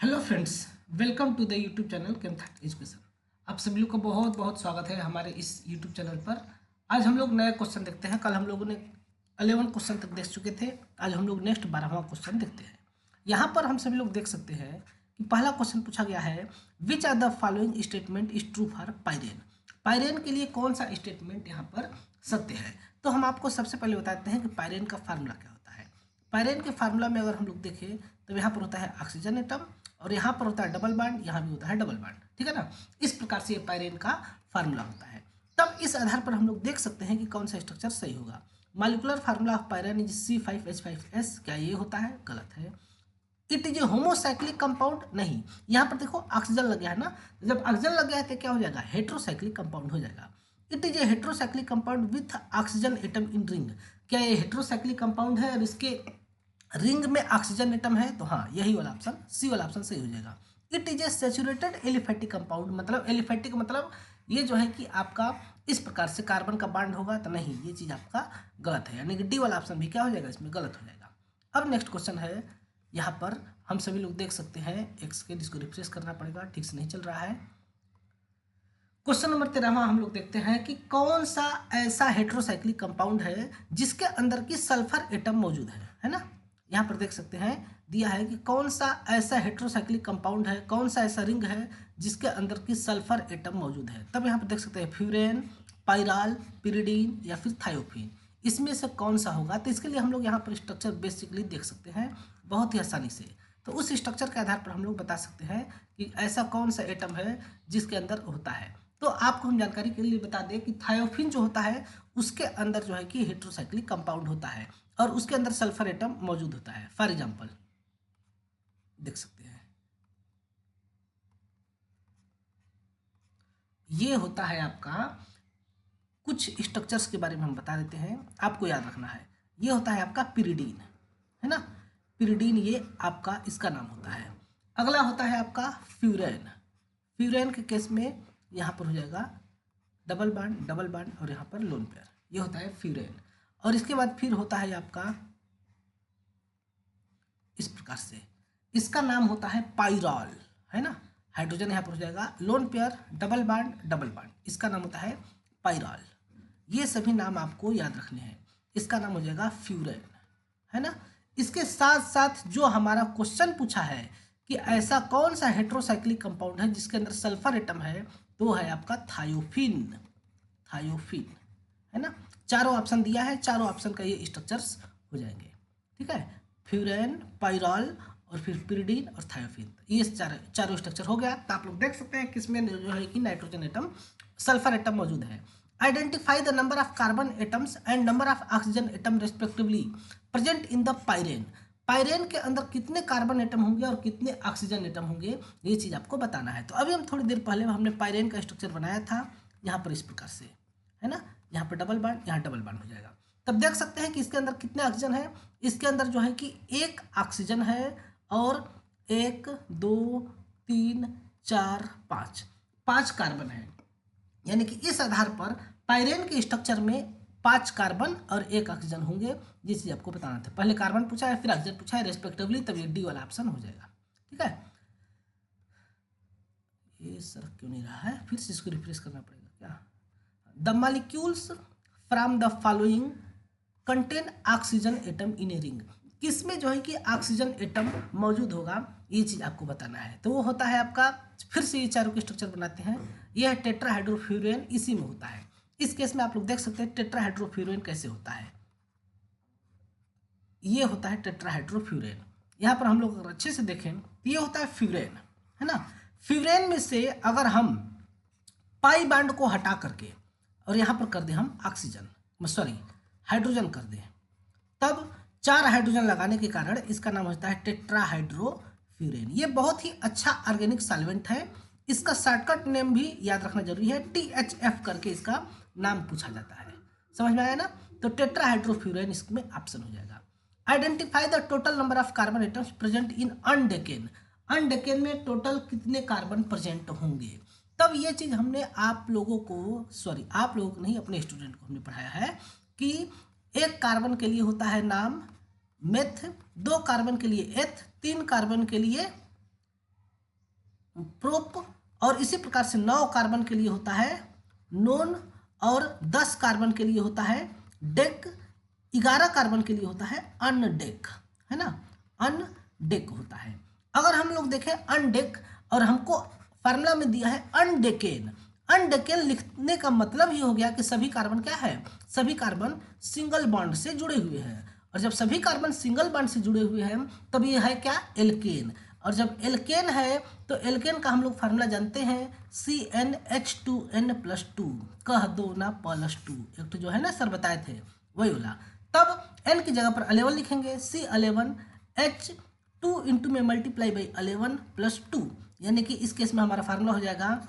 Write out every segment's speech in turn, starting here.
Hello friends, welcome to the YouTube channel केमथैट education. आप सभी लोग का बहुत बहुत स्वागत है हमारे इस यूट्यूब चैनल पर। आज हम लोग नए क्वेश्चन देखते हैं। कल हम लोगों ने 11 क्वेश्चन तक देख चुके थे। आज हम लोग नेक्स्ट 12वां क्वेश्चन देखते हैं। यहाँ पर हम सभी लोग देख सकते हैं कि पहला क्वेश्चन पूछा गया है, which are the following statement is true for pyrene. Pyrene के लिए कौन सा स्टेटमेंट यहाँ पर सत्य है। तो हम आपको सबसे पहले बताते हैं कि पायरेन का फार्मूला क्या होता है। पायरेन के फार्मूला में अगर हम लोग देखें तो यहाँ पर होता है ऑक्सीजन एटम और यहाँ पर होता है डबल बॉन्ड, यहाँ भी होता है डबल बॉन्ड। ठीक है ना। इस प्रकार से ये पायरेन का फार्मूला होता है। तब इस आधार पर हम लोग देख सकते हैं कि कौन सा स्ट्रक्चर सही होगा। Molecular formula of pyrene is C5H5S। क्या ये होता है? गलत है। It is a homocyclic compound. नहीं, यहाँ पर देखो ऑक्सीजन लग गया है ना। जब ऑक्सीजन लग गया है तो क्या हो जाएगा? हेट्रोसाइक्लिक कंपाउंड हो जाएगा। It is A heterocyclic compound with oxygen atom in ring. क्या ये हेट्रोसाइक्लिक कंपाउंड है और इसके रिंग में ऑक्सीजन एटम है? तो हाँ, यही वाला ऑप्शन, सी वाला ऑप्शन सही हो जाएगा। It is A saturated aliphatic compound. मतलब एलिफेटिक मतलब ये जो है कि आपका इस प्रकार से कार्बन का बॉन्ड होगा, तो नहीं, ये चीज़ आपका गलत है। यानी कि डी वाला ऑप्शन भी क्या हो जाएगा? इसमें गलत हो जाएगा। अब नेक्स्ट क्वेश्चन है, यहाँ पर हम सभी लोग देख सकते हैं, एक सेकेंड इसको रिफ्रेश करना पड़ेगा, ठीक से नहीं चल रहा है। क्वेश्चन नंबर 13 हम लोग देखते हैं कि कौन सा ऐसा हेट्रोसाइक्लिक कंपाउंड है जिसके अंदर की सल्फर एटम मौजूद है ना। यहाँ पर देख सकते हैं, दिया है कि कौन सा ऐसा हेट्रोसाइक्लिक कंपाउंड है, कौन सा ऐसा रिंग है जिसके अंदर की सल्फर एटम मौजूद है। तब यहाँ पर देख सकते हैं फ्यूरेन, पायराल, पिरिडीन या फिर थायोफिन। इसमें से कौन सा होगा? तो इसके लिए हम लोग यहाँ पर स्ट्रक्चर बेसिकली देख सकते हैं बहुत ही आसानी से। तो उस स्ट्रक्चर के आधार पर हम लोग बता सकते हैं कि ऐसा कौन सा एटम है जिसके अंदर होता है। तो आपको हम जानकारी के लिए बता दें कि थायोफिन जो होता है उसके अंदर जो है कि हेट्रोसाइक्लिक कंपाउंड होता है और उसके अंदर सल्फर एटम मौजूद होता है। फॉर एग्जांपल देख सकते हैं, ये होता है आपका, कुछ स्ट्रक्चर्स के बारे में हम बता देते हैं, आपको याद रखना है। ये होता है आपका पिरिडीन, है ना। पिरिडीन ये आपका इसका नाम होता है। अगला होता है आपका फ्यूरेन। फ्यूरेन के केस में यहाँ पर हो जाएगा डबल बॉन्ड और यहाँ पर लोन पेयर। ये होता है फ्यूरेन। और इसके बाद फिर होता है आपका इस प्रकार से, इसका नाम होता है पाइरॉल, है ना। हाइड्रोजन यहाँ पर हो जाएगा, लोन पेयर, डबल बॉन्ड, इसका नाम होता है पाइरॉल। ये सभी नाम आपको याद रखने हैं। इसका नाम हो जाएगा फ्यूरेन, है ना। इसके साथ साथ जो हमारा क्वेश्चन पूछा है कि ऐसा कौन सा हेट्रोसाइक्लिक कंपाउंड है जिसके अंदर सल्फर एटम है, तो है आपका थायोफिन। थायोफिन, है ना। चारों ऑप्शन दिया है, चारों ऑप्शन का ये स्ट्रक्चर्स हो जाएंगे। ठीक है, फ्यूरेन, पाइरॉल और फिर पिरिडीन और थायोफिन, ये चारों स्ट्रक्चर हो गया। तो आप लोग देख सकते हैं किसमें जो है कि नाइट्रोजन एटम, सल्फर एटम मौजूद है। Identify the number of carbon atoms and number of oxygen atom respectively present in the pyrene. Pyrene के अंदर कितने कार्बन एटम होंगे और कितने ऑक्सीजन एटम होंगे, ये चीज़ आपको बताना है। तो अभी हम थोड़ी देर पहले हमने पायरेन का स्ट्रक्चर बनाया था, यहाँ पर इस प्रकार से, है ना। यहाँ पर डबल बॉन्ड, यहाँ डबल बॉन्ड हो जाएगा। तब देख सकते हैं कि इसके अंदर कितने ऑक्सीजन है। इसके अंदर जो है कि एक ऑक्सीजन है और एक, दो, तीन, चार, पाँच, पाँच कार्बन है। यानी कि इस आधार पर पायरेन के स्ट्रक्चर में 5 कार्बन और एक ऑक्सीजन होंगे। ये चीज़ आपको बताना था। पहले कार्बन पूछा है, फिर ऑक्सीजन पूछा है रेस्पेक्टिवली, तब ये डी वाला ऑप्शन हो जाएगा। ठीक है, ये सर क्यों नहीं रहा है, फिर से इसको रिफ्रेश करना पड़ेगा क्या। The molecules from the following contain oxygen atom in a ring. किसमें जो है कि ऑक्सीजन एटम मौजूद होगा, ये चीज़ आपको बताना है। तो वो होता है आपका, फिर से ये चारों के स्ट्रक्चर बनाते हैं। ये है टेट्राहाइड्रोफ्यूरेन, इसी में होता है। इस केस में आप लोग देख सकते हैं टेट्राहाइड्रोफ्यूरेन कैसे होता है। ये होता है टेट्राहाइड्रोफ्यूरेन। यहाँ पर हम लोग अगर अच्छे से देखें तो ये होता है फ्यूरेन, है ना। फ्यूरेन में से अगर हम पाई बॉन्ड को हटा करके और यहाँ पर कर दें हम ऑक्सीजन, सॉरी हाइड्रोजन कर दें, तब 4 हाइड्रोजन लगाने के कारण इसका नाम होता है टेट्राहाइड्रोफ्यूरेन। ये बहुत ही अच्छा ऑर्गेनिक सॉल्वेंट है। इसका शॉर्टकट नेम भी याद रखना जरूरी है, THF करके इसका नाम पूछा जाता है। समझ में आया ना। तो टेट्राहाइड्रोफ्यूरेन इसमें ऑप्शन हो जाएगा। Identify the total number of carbon atoms present in undecane. Undecane में टोटल कितने कार्बन प्रेजेंट होंगे। तब ये चीज़ हमने आप लोगों को, सॉरी आप लोगों को नहीं, अपने स्टूडेंट को हमने पढ़ाया है कि एक कार्बन के लिए होता है नाम मेथ, 2 कार्बन के लिए एथ, 3 कार्बन के लिए प्रोप, और इसी प्रकार से 9 कार्बन के लिए होता है नोन, और 10 कार्बन के लिए होता है डेक, 11 कार्बन के लिए होता है अनडेक, है ना, अनडेक होता है। अगर हम लोग देखें अनडेक और हमको फार्मूला में दिया है अनडेकेन, अनडेकेन लिखने का मतलब ही हो गया कि सभी कार्बन क्या है, सभी कार्बन सिंगल बॉन्ड से जुड़े हुए हैं, और जब सभी कार्बन सिंगल बॉन्ड से जुड़े हुए हैं तब ये है क्या, एल्केन, और जब एल्केन है तो एल्केन का हम लोग फार्मूला जानते हैं CnH2n+2, कह दो ना +2, एक तो जो है ना सर बताए थे वही वाला। तब n की जगह पर 11 लिखेंगे, C11H2 इंटू में मल्टीप्लाई बाई 11+2, यानी कि इस केस में हमारा फार्मूला हो जाएगा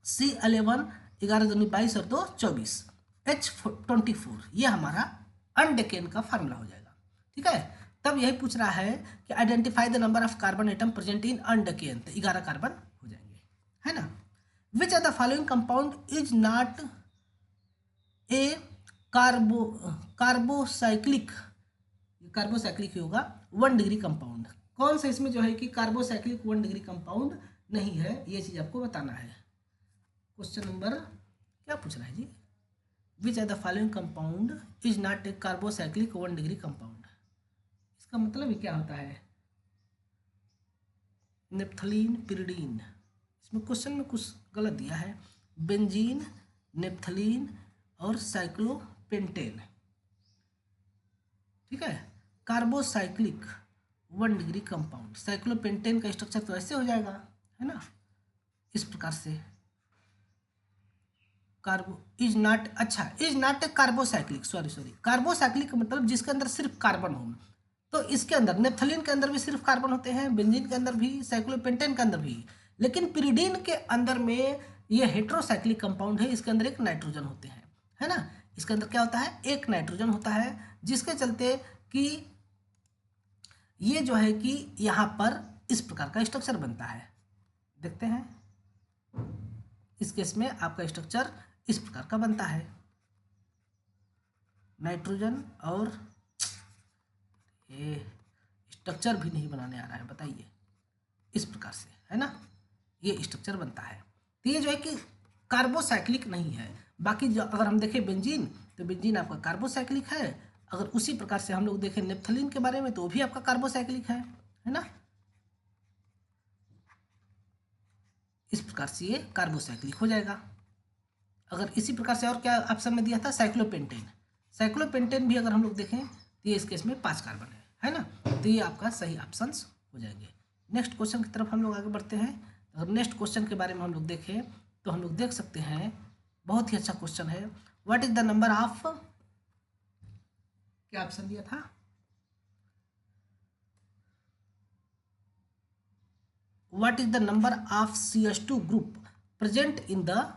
C11, 11 दूनी 22 और 2 24, H24, ये हमारा अनडेकेन का फार्मूला हो जाएगा। ठीक है, तब यही पूछ रहा है कि identify the number of carbon atom present in undecane, तो 11 कार्बन हो जाएंगे, है ना। Which are the following compound is not a carbocyclic, carbocyclic ही होगा 1 डिग्री कंपाउंड, कौन सा इसमें जो है कि कार्बोसाइक्लिक 1 डिग्री कंपाउंड नहीं है, ये चीज आपको बताना है। क्वेश्चन नंबर क्या पूछ रहा है जी, which are the following compound is not a carbocyclic 1 degree compound, इसका मतलब ही क्या होता है, नेप्थलीन पिरिडीन, इसमें क्वेश्चन में कुछ गलत दिया है, बेंजीन, नेप्थलीन और साइक्लोपेंटेन। ठीक है, कार्बोसाइक्लिक 1 डिग्री कंपाउंड, साइक्लोपेंटेन का स्ट्रक्चर तो ऐसे हो जाएगा, है ना, इस प्रकार से, कार्बो इज नॉट, अच्छा is not a carbocyclic, sorry carbocyclic का मतलब जिसके अंदर सिर्फ कार्बन हो, तो इसके अंदर नेप्थलीन के अंदर भी सिर्फ कार्बन होते हैं, बेंजीन के अंदर भी, साइक्लोपेंटेन के अंदर भी, लेकिन पिरिडीन के अंदर में ये हेट्रोसाइक्लिक कंपाउंड है, इसके अंदर एक नाइट्रोजन होते हैं, है ना, इसके अंदर क्या होता है, एक नाइट्रोजन होता है, जिसके चलते कि ये जो है कि यहाँ पर इस प्रकार का स्ट्रक्चर बनता है, देखते हैं इस केस में आपका स्ट्रक्चर इस प्रकार का बनता है, नाइट्रोजन, और ये स्ट्रक्चर भी नहीं बनाने आ रहा है, बताइए, इस प्रकार से, है ना, ये स्ट्रक्चर बनता है। तो ये जो है कि कार्बोसाइक्लिक नहीं है। बाकी जो अगर हम देखें बेंजीन, तो बेंजीन आपका कार्बोसाइक्लिक है, अगर उसी प्रकार से हम लोग देखें नेप्थलीन के बारे में तो वो भी आपका कार्बोसाइक्लिक है ना, इस प्रकार से ये कार्बोसाइक्लिक हो जाएगा। अगर इसी प्रकार से और क्या ऑप्शन में दिया था, साइक्लोपेंटेन, साइक्लोपेंटेन भी अगर हम लोग देखें तो ये इस केस में 5 कार्बन है ना, तो ये आपका सही ऑप्शन हो जाएंगे। नेक्स्ट क्वेश्चन की तरफ हम लोग आगे बढ़ते हैं। अगर नेक्स्ट क्वेश्चन के बारे में हम लोग देखें तो हम लोग देख सकते हैं, बहुत ही अच्छा क्वेश्चन है, what is the number of, क्या ऑप्शन दिया था, what is the number of CH2 group present in the,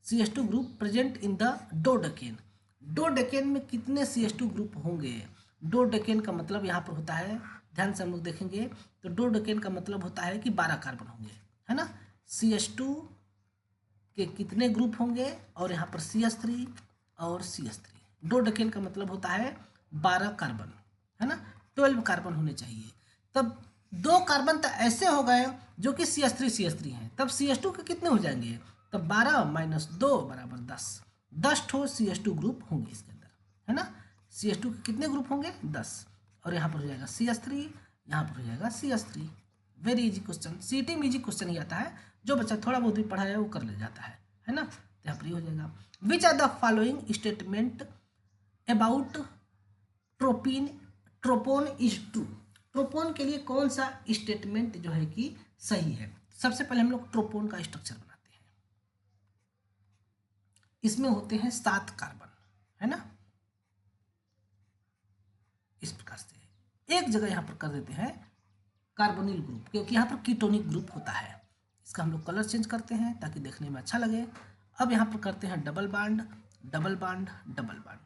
CH2 group present in the dodecane, dodecane में कितने CH2 ग्रुप होंगे, डोडेकेन का मतलब यहाँ पर होता है, ध्यान से हम लोग देखेंगे तो डोडेकेन का मतलब होता है कि 12 कार्बन होंगे, है ना, CH2 के कितने ग्रुप होंगे, और यहाँ पर CH3 और CH3, डोडेकेन का मतलब होता है 12 कार्बन, है ना, 12 कार्बन होने चाहिए। तब 2 कार्बन तो ऐसे हो गए जो कि CH3 हैं, तब CH2 के कितने हो जाएंगे, तब 12 - 2 = 10, 10 ठो CH2 ग्रुप होंगे इसके अंदर, है ना, CH2 के कितने ग्रुप होंगे 10, और यहाँ पर हो जाएगा CH3, यहाँ पर हो जाएगा CH3। वेरी इजी क्वेश्चन, सीटी में इजी क्वेश्चन ही आता है, जो बच्चा थोड़ा बहुत भी पढ़ा है वो कर ले जाता है ना, तो यहाँ पर हो जाएगा। Which are the following statement about tropine, tropone is true, tropone के लिए कौन सा स्टेटमेंट जो है कि सही है। सबसे पहले हम लोग ट्रोपोन का स्ट्रक्चर बनाते हैं, इसमें होते हैं 7 कार्बन, है ना, इस प्रकार से एक जगह यहाँ पर कर देते हैं कार्बोनिल ग्रुप, क्योंकि यहाँ पर कीटोनिक ग्रुप होता है, इसका हम लोग कलर चेंज करते हैं ताकि देखने में अच्छा लगे। अब यहाँ पर करते हैं double bond, double bond, double bond.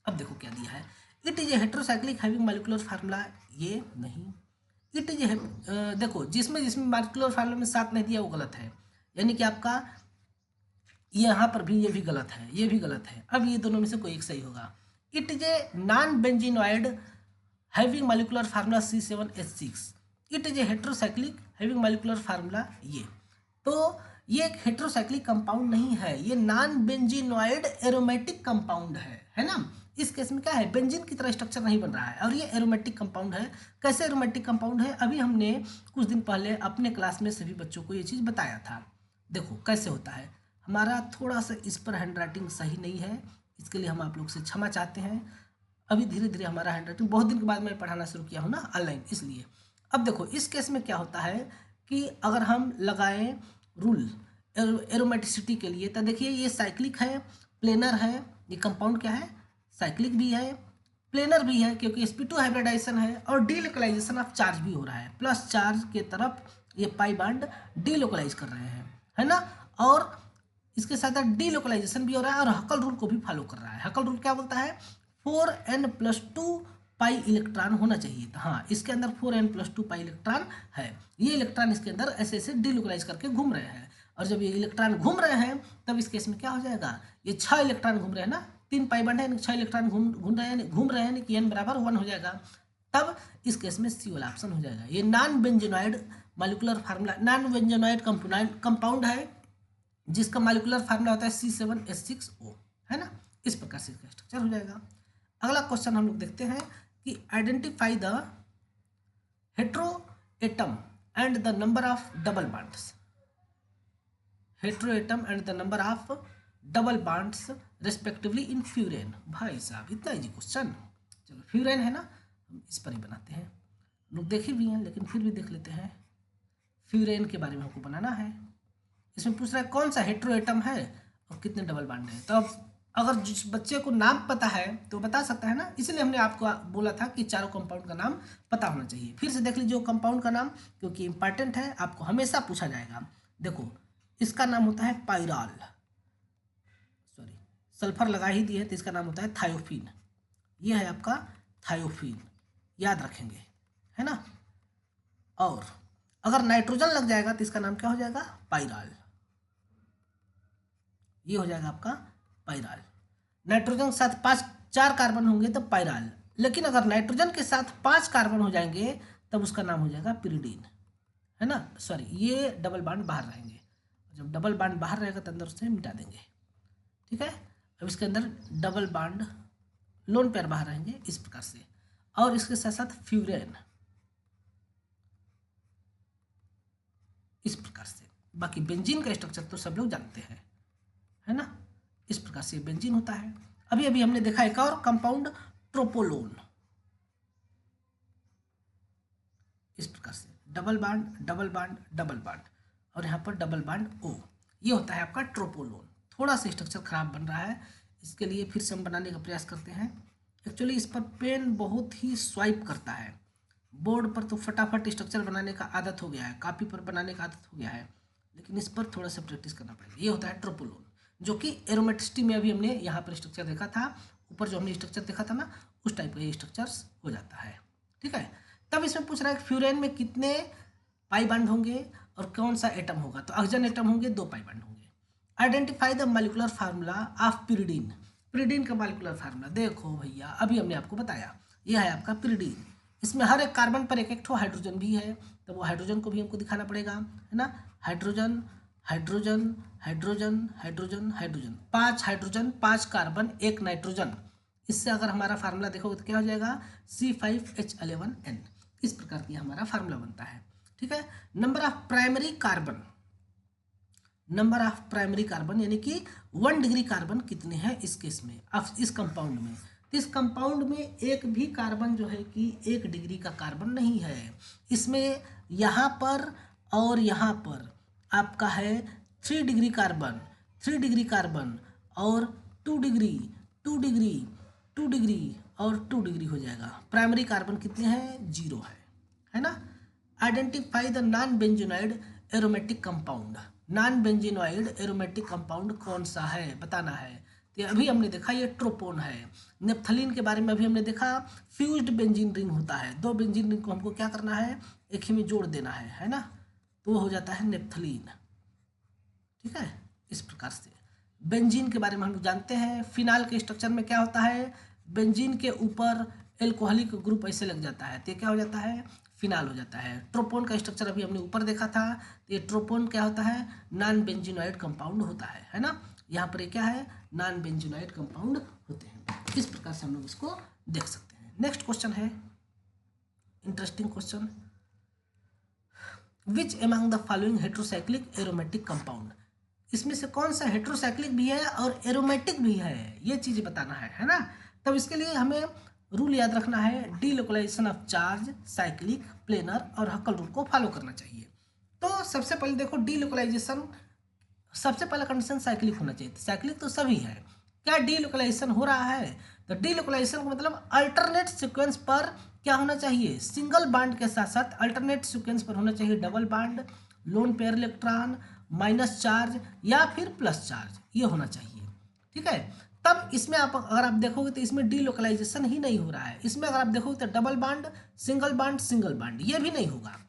अब देखो क्या दिया है, it is A heterocyclic having molecular formula, ये नहीं, इट इज ए, देखो जिसमें मॉलिक्यूलर फार्मूला में 7 नहीं दिया वो गलत है, यानी कि आपका यहाँ पर भी ये भी गलत है, ये भी गलत है। अब ये दोनों में से कोई एक सही होगा। It is a non benzenoid having molecular formula C7H6, it is A heterocyclic having molecular formula ये। तो ये एक हेट्रोसाइक्लिक कंपाउंड नहीं है, ये नॉन बेंजीनॉइड एरोमेटिक कंपाउंड है ना। इस केस में क्या है, बेंजीन की तरह स्ट्रक्चर नहीं बन रहा है और ये एरोमेटिक कंपाउंड है। कैसे एरोमेटिक कंपाउंड है, अभी हमने कुछ दिन पहले अपने क्लास में सभी बच्चों को ये चीज़ बताया था। देखो कैसे होता है, हमारा थोड़ा सा इस पर हैंड राइटिंग सही नहीं है, इसके लिए हम आप लोग से क्षमा चाहते हैं। अभी धीरे धीरे हमारा हैंड राइटिंग, बहुत दिन के बाद मैं पढ़ाना शुरू किया हूँ ना ऑनलाइन, इसलिए। अब देखो इस केस में क्या होता है कि अगर हम लगाएं रूल एरोमेटिसिटी के लिए, तो देखिए ये साइक्लिक है, प्लेनर है, ये कंपाउंड क्या है, साइक्लिक भी है, प्लेनर भी है क्योंकि sp2 हाइब्रिडाइजेशन है, और डीलोकलाइजेशन ऑफ चार्ज भी हो रहा है, प्लस चार्ज के तरफ ये पाई बॉन्ड डीलोकलाइज कर रहे हैं, है ना। और इसके साथ डीलोकलाइजेशन भी हो रहा है और हकल रूल को भी फॉलो कर रहा है। हकल रूल क्या बोलता है, 4n+2 पाई इलेक्ट्रॉन होना चाहिए था। हाँ, इसके अंदर 4n+2 पाई इलेक्ट्रॉन है। ये इलेक्ट्रॉन इसके अंदर ऐसे ऐसे डीलोकलाइज करके घूम रहे हैं, और जब ये इलेक्ट्रॉन घूम रहे हैं तब इस केस में क्या हो जाएगा, ये 6 इलेक्ट्रॉन घूम रहे हैं ना, 3 पाई बॉन्ड है, 6 इलेक्ट्रॉन घूम रहे हैं कि n बराबर 1 हो जाएगा। तब इस केस में सी वाला ऑप्शन हो जाएगा। ये non benzenoid molecular formula, non benzenoid compound है जिसका मॉलिक्यूलर फार्मूला होता है C7H6O, है ना। इस प्रकार से इसका स्ट्रक्चर हो जाएगा। अगला क्वेश्चन हम लोग देखते हैं कि identify the hetero atom and the number of double bonds. Hetero atom and the number of double bonds respectively in furan. भाई साहब इतना इजी क्वेश्चन। चलो फ्यूरेन है ना, हम इस पर ही बनाते हैं। लोग देखे भी हैं लेकिन फिर भी देख लेते हैं। फ्यूरेन के बारे में हमको बनाना है। इसमें पूछ रहा है कौन सा हेट्रो एटम है और कितने डबल बॉन्ड है। तो अब अगर जिस बच्चे को नाम पता है तो बता सकता है ना, इसलिए हमने आपको बोला था कि चारों कंपाउंड का नाम पता होना चाहिए। फिर से देख लीजिए कंपाउंड का नाम, क्योंकि इंपॉर्टेंट है, आपको हमेशा पूछा जाएगा। देखो इसका नाम होता है पाइराल, सॉरी सल्फर लगा ही दिए तो इसका नाम होता है थायोफीन। ये है आपका थायोफीन, याद रखेंगे, है ना। और अगर नाइट्रोजन लग जाएगा तो इसका नाम क्या हो जाएगा, पाइराल। ये हो जाएगा आपका पाइराल। नाइट्रोजन के साथ 4 कार्बन होंगे तो पाइराल, लेकिन अगर नाइट्रोजन के साथ 5 कार्बन हो जाएंगे तब उसका नाम हो जाएगा पिरिडीन, है ना। सॉरी, ये डबल बॉन्ड बाहर रहेंगे, जब डबल बॉन्ड बाहर रहेगा तो अंदर से मिटा देंगे, ठीक है। अब इसके अंदर डबल बॉन्ड लोन पेयर बाहर रहेंगे इस प्रकार से। और इसके साथ साथ फ्यूरेन इस प्रकार से। बाकी बेंजीन का स्ट्रक्चर तो सब लोग जानते हैं, है ना। इस प्रकार से बेंजीन होता है। अभी अभी हमने देखा एक और कंपाउंड ट्रोपोलोन, इस प्रकार से double bond double bond double bond, और यहाँ पर डबल बॉन्ड O, ये होता है आपका ट्रोपोलोन। थोड़ा सा स्ट्रक्चर खराब बन रहा है, इसके लिए फिर से हम बनाने का प्रयास करते हैं। एक्चुअली इस पर पेन बहुत ही स्वाइप करता है, बोर्ड पर तो फटाफट स्ट्रक्चर बनाने का आदत हो गया है, कॉपी पर बनाने का आदत हो गया है, लेकिन इस पर थोड़ा सा प्रैक्टिस करना पड़ेगा। ये होता है ट्रोपोलोन, जो कि एरोमेटिसिटी में अभी हमने यहाँ पर स्ट्रक्चर देखा था, ऊपर जो हमने स्ट्रक्चर देखा था ना, उस टाइप का ये स्ट्रक्चर्स हो जाता है, ठीक है। तब इसमें पूछ रहा है फ्यूरेन में कितने पाई बॉन्ड होंगे और कौन सा एटम होगा, तो ऑक्सीजन एटम होंगे, 2 पाई बॉन्ड होंगे। Identify the molecular formula of pyridine. Pyridine का मॉलिक्यूलर फार्मूला देखो भैया, अभी हमने आपको बताया, यह है आपका पिरिडीन। इसमें हर एक कार्बन पर एक ठो हाइड्रोजन भी है, तो वो हाइड्रोजन को भी हमको दिखाना पड़ेगा, है ना। Hydrogen hydrogen hydrogen hydrogen hydrogen, 5 hydrogen 5 carbon 1 nitrogen. इससे अगर हमारा फार्मूला देखोगे तो क्या हो जाएगा, C5H11N। इस प्रकार की हमारा फार्मूला बनता है, ठीक है। Number of primary carbon, number of primary carbon यानी कि 1 डिग्री कार्बन कितने हैं इस केस में, इस कंपाउंड में। तो इस कंपाउंड में एक भी कार्बन जो है कि 1 डिग्री का कार्बन नहीं है। इसमें यहाँ पर और यहाँ पर आपका है 3 डिग्री कार्बन, 3 डिग्री कार्बन और 2 डिग्री 2 डिग्री 2 डिग्री और 2 डिग्री हो जाएगा। प्राइमरी कार्बन कितने हैं, 0 है ना। Identify the non benzenoid aromatic compound. Non benzenoid aromatic compound कौन सा है बताना है। तो अभी हमने देखा ये ट्रोपोन है। नेप्थलीन के बारे में अभी हमने देखा, फ्यूज्ड बेंजीन रिंग होता है, 2 बेंजीन रिंग को हमको क्या करना है, एक ही में जोड़ देना है ना, तो वो हो जाता है नेप्थलीन, ठीक है। इस प्रकार से बेंजीन के बारे में हम लोग जानते हैं। फिनाल के स्ट्रक्चर में क्या होता है, बेंजीन के ऊपर एल्कोहलिक ग्रुप ऐसे लग जाता है, तो क्या हो जाता है, फिनाल हो जाता है। ट्रोपोन का स्ट्रक्चर अभी हमने ऊपर देखा था, तो ये ट्रोपोन क्या होता है, नॉन बेंजीनोइड कंपाउंड होता है ना। यहाँ पर ये क्या है, नॉन बेंजीनोइड कंपाउंड होते हैं। इस प्रकार से हम लोग इसको देख सकते हैं। नेक्स्ट क्वेश्चन है interesting question, which among the following heterocyclic aromatic compound, इसमें से कौन सा हेट्रोसाइक्लिक भी है और एरोमेटिक भी है, ये चीज़ बताना है ना। तब इसके लिए हमें रूल याद रखना है, delocalization of charge, cyclic, planar और हकल रूल को फॉलो करना चाहिए। तो सबसे पहले देखो डीलोकलाइजेशन, सबसे पहला कंडीशन साइक्लिक होना चाहिए। साइक्लिक तो सभी है, क्या डीलोकलाइजेशन हो रहा है, तो डीलोकलाइजेशन का मतलब अल्टरनेट सीक्वेंस पर क्या होना चाहिए, सिंगल बॉन्ड के साथ साथ अल्टरनेट सीक्वेंस पर होना चाहिए double bond, lone pair electron, minus charge या फिर प्लस चार्ज, ये होना चाहिए। ठीक है, तब इसमें आप अगर आप देखोगे तो इसमें डीलोकलाइजेशन ही नहीं हो रहा है। इसमें अगर आप देखोगे तो डबल बॉन्ड, सिंगल बॉन्ड, ये भी नहीं होगा।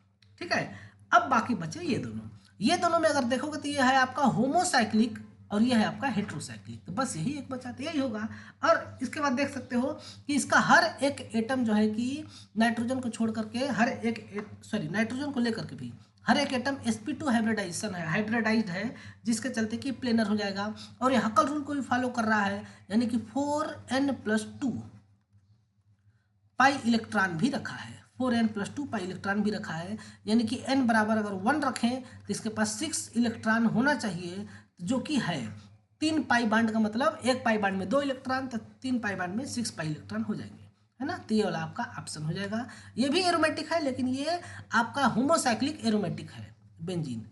ठीक है, अब बाकी बचे ये दोनों, ये दोनों में अगर देखोगे तो ये है आपका होमोसाइक्लिक और ये है आपका हेट्रोसाइक्लिक, तो बस यही एक बचा, तो यही होगा। और इसके बाद देख सकते हो कि इसका हर एक एटम जो है कि नाइट्रोजन को छोड़ करके हर एक नाइट्रोजन को लेकर के भी हर एक एटम sp2 हाइब्रिडाइजेशन है, हाइब्रिडाइज्ड है, जिसके चलते कि प्लेनर हो जाएगा। और ये हकल रूल को भी फॉलो कर रहा है, यानी कि 4n+2 पाई इलेक्ट्रॉन भी रखा है, 4n+2 पाई इलेक्ट्रॉन भी रखा है, यानी कि n बराबर अगर 1 रखें तो इसके पास 6 इलेक्ट्रॉन होना चाहिए, जो कि है 3 पाई बांड का मतलब 1 पाई बांड में 2 इलेक्ट्रॉन, तो 3 पाई बांड में 6 पाई इलेक्ट्रॉन हो जाएंगे, है ना। तो ये वाला आपका ऑप्शन हो जाएगा। ये भी एरोमेटिक है, लेकिन ये आपका होमोसाइक्लिक एरोमेटिक है, benzene.